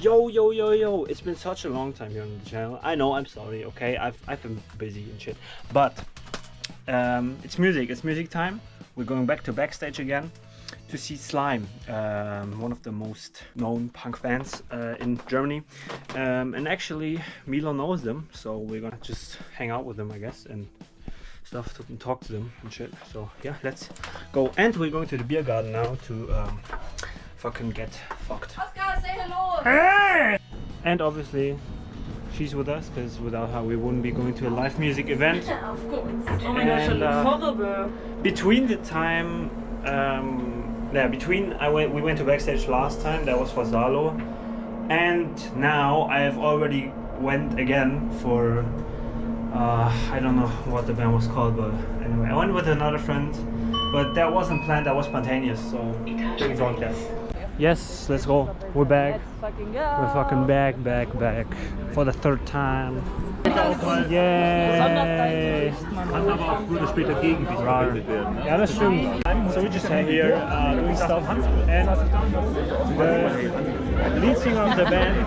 Yo, it's been such a long time here on the channel. I know, I'm sorry, okay? I've been busy and shit. But it's music time. We're going back to Backstage again to see Slime, one of the most known punk bands in Germany. And actually Milo knows them, so we're gonna just hang out with them, I guess, and stuff to talk to them and shit. So yeah, let's go. And we're going to the beer garden now to fucking get fucked. Oscar, say hello! Hey! And obviously she's with us, because without her we wouldn't be going to a live music event. Of course. Oh my gosh, I look horrible. Between the time, we went to Backstage last time, that was for Zalo, and now I have already went again for I don't know what the band was called, but anyway, I went with another friend, but that wasn't planned, that was spontaneous, so things like that. Yes, let's go. We're back. Let's fucking go. We're fucking back for the third time. Yay! Kann aber auch früher oder später gegengespielt werden. Yeah, that's true. So we just here doing stuff, and the lead singer of the band,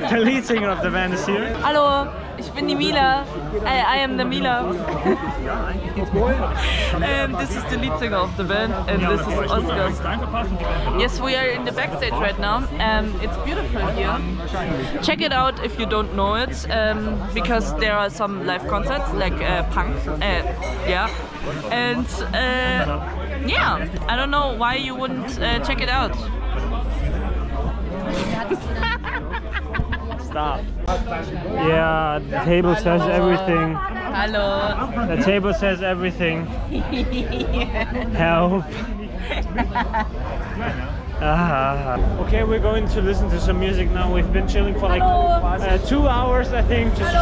the lead singer of the band is here. Hallo, ich bin die Mila. I am the Mila. And this is the lead singer of the band, and this is Oscar. Yes, we are in the Backstage right now. It's beautiful here. Check it out if you don't know it, because there are some live concerts like punk. Yeah, and yeah, I don't know why you wouldn't check it out. Stop. Yeah, the table says everything. Hello. The table says everything. Help. Okay, we're going to listen to some music now. We've been chilling for like 2 hours, I think, just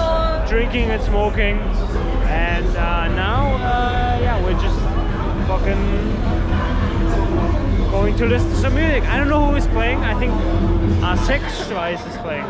drinking and smoking. And now, yeah, we're just fucking going to listen to some music. I don't know who is playing. I think SEXSCHWEISS is playing.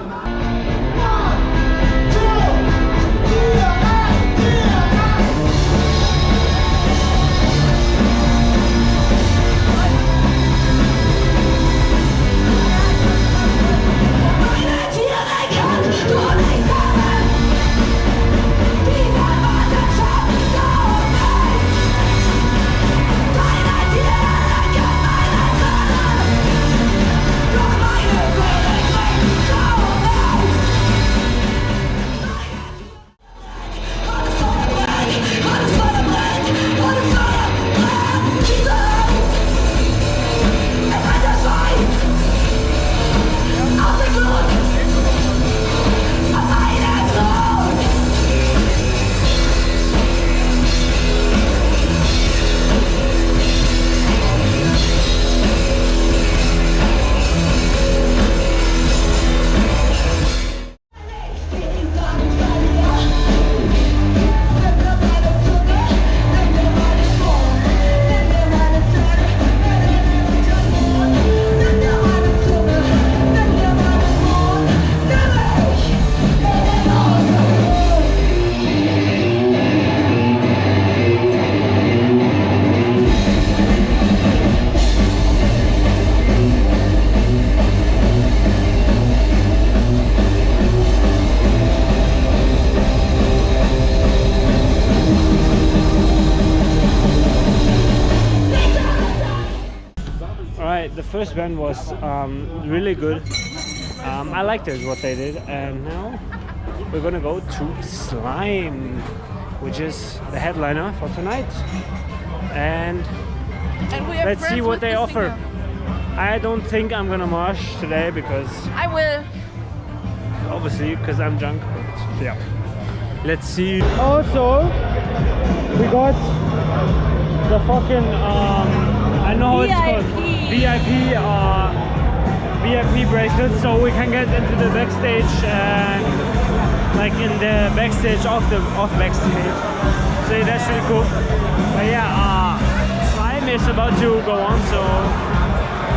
The first band was really good. I liked it, what they did, and now we're gonna go to Slime, which is the headliner for tonight, and let's see what they offer. I don't think I'm gonna mosh today because I will. Obviously, because I'm drunk. But yeah, let's see. Also, we got the fucking I know what it's called. VIP bracelets, so we can get into the backstage and like in the backstage of Backstage. So that's really cool. But yeah, Slime is about to go on, so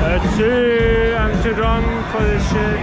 let's see. I'm too drunk for this shit.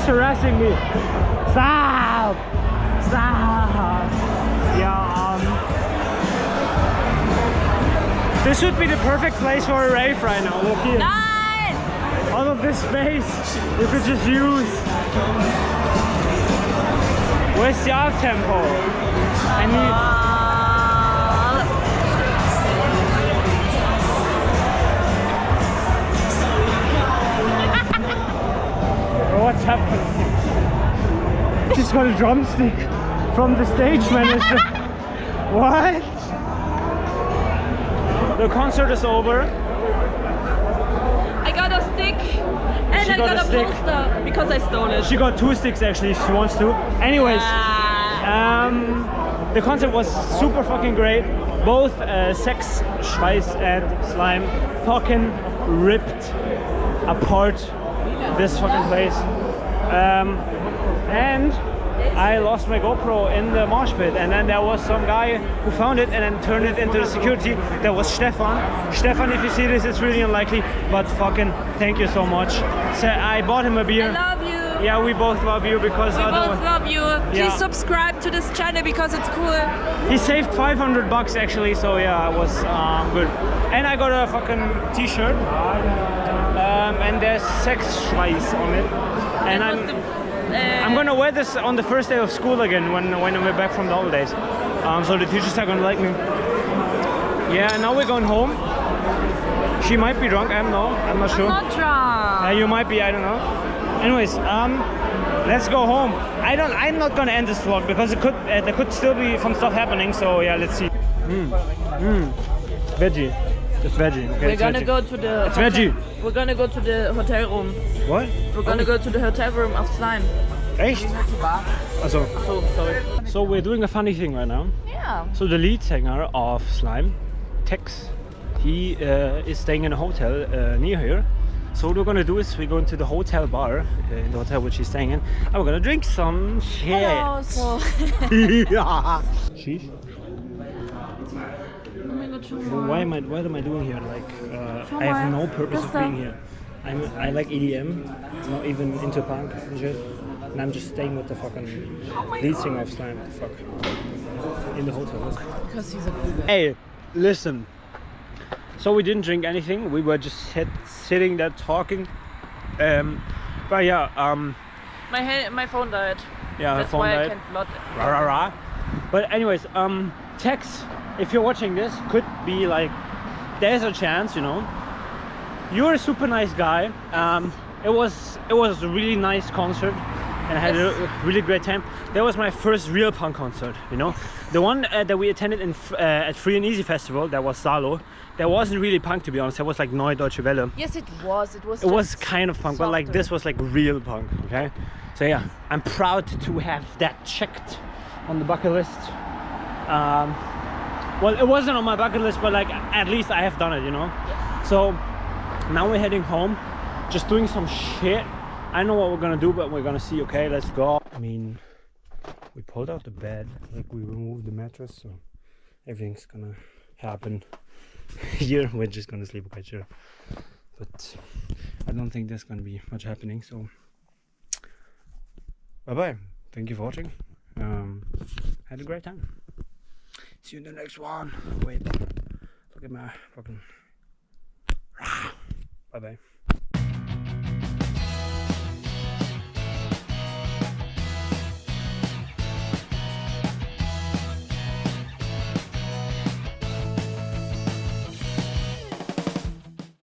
harassing me. Stop! Stop! Yeah, this would be the perfect place for a rave right now. Look here. Nein! All of this space you could just use. Where's the uptempo? I need... What's happening? She's got a drumstick from the stage manager. What? The concert is over. I got a stick and I got a poster because I stole it. She got 2 sticks actually, she wants to. Anyways, the concert was super fucking great. Both SEXSCHWEISS and Slime fucking ripped apart this fucking place. And I lost my GoPro in the mosh pit, and then there was some guy who found it and then turned it into the security. That was Stefan. Stefan, if you see this, it's really unlikely, but fucking thank you so much. So I bought him a beer. I love you. Yeah, we both love you because we both love you. Please yeah. subscribe to this channel because it's cool. He saved 500 bucks actually, so yeah, it was good. And I got a fucking t-shirt, and there's SEXSCHWEISS on it. And I'm gonna wear this on the first day of school again when we're back from the holidays. So the teachers are gonna like me. Yeah, now we're going home. She might be drunk, I'm not sure. I'm not drunk. You might be, I don't know. Anyways, let's go home. I'm not gonna end this vlog because there could still be some stuff happening. So yeah, let's see. Veggie. It's veggie. Okay, we're gonna go to the. It's veggie. We're gonna go to the hotel room. What? We're gonna go to the hotel room of Slime. Echt? Also. Oh, sorry. So we're doing a funny thing right now. Yeah. So the lead singer of Slime, Tex, he is staying in a hotel near here. So what we're gonna do is we're going to the hotel bar, in the hotel which he's staying in, and we're gonna drink some shit. Hello, so. Yeah. Sheesh. What am I doing here? Like, I have no purpose of being here. I like EDM, not even into punk and shit. And I'm just staying with the fucking lead singer of Slime. What the fuck? In the hotel. Because he's a cool guy. Hey, listen. So we didn't drink anything. We were just sitting there talking. But yeah. My phone died. Yeah, that's my phone why died. I can't vlog it. Rah, rah, rah. But anyways, Tex, if you're watching this, could be like, there's a chance, you know. You're a super nice guy. It was a really nice concert, and I had a really great time. That was my first real punk concert, you know. The one that we attended at Free and Easy Festival, that was Salo. That wasn't really punk, to be honest. That was like Neue Deutsche Welle. Yes, it was. It was kind of punk, but like this was like real punk. Okay. So yeah, I'm proud to have that checked on the bucket list. Well, it wasn't on my bucket list, but like at least I have done it, you know. Yes. So now we're heading home, just doing some shit. I know what we're gonna do, but we're gonna see. Okay, let's go. I mean, we pulled out the bed, like we removed the mattress, so everything's gonna happen here. We're just gonna sleep, okay, sure. But I don't think there's gonna be much happening. So bye bye. Thank you for watching. Had a great time. See you in the next one. Wait, look at my fucking. Bye bye.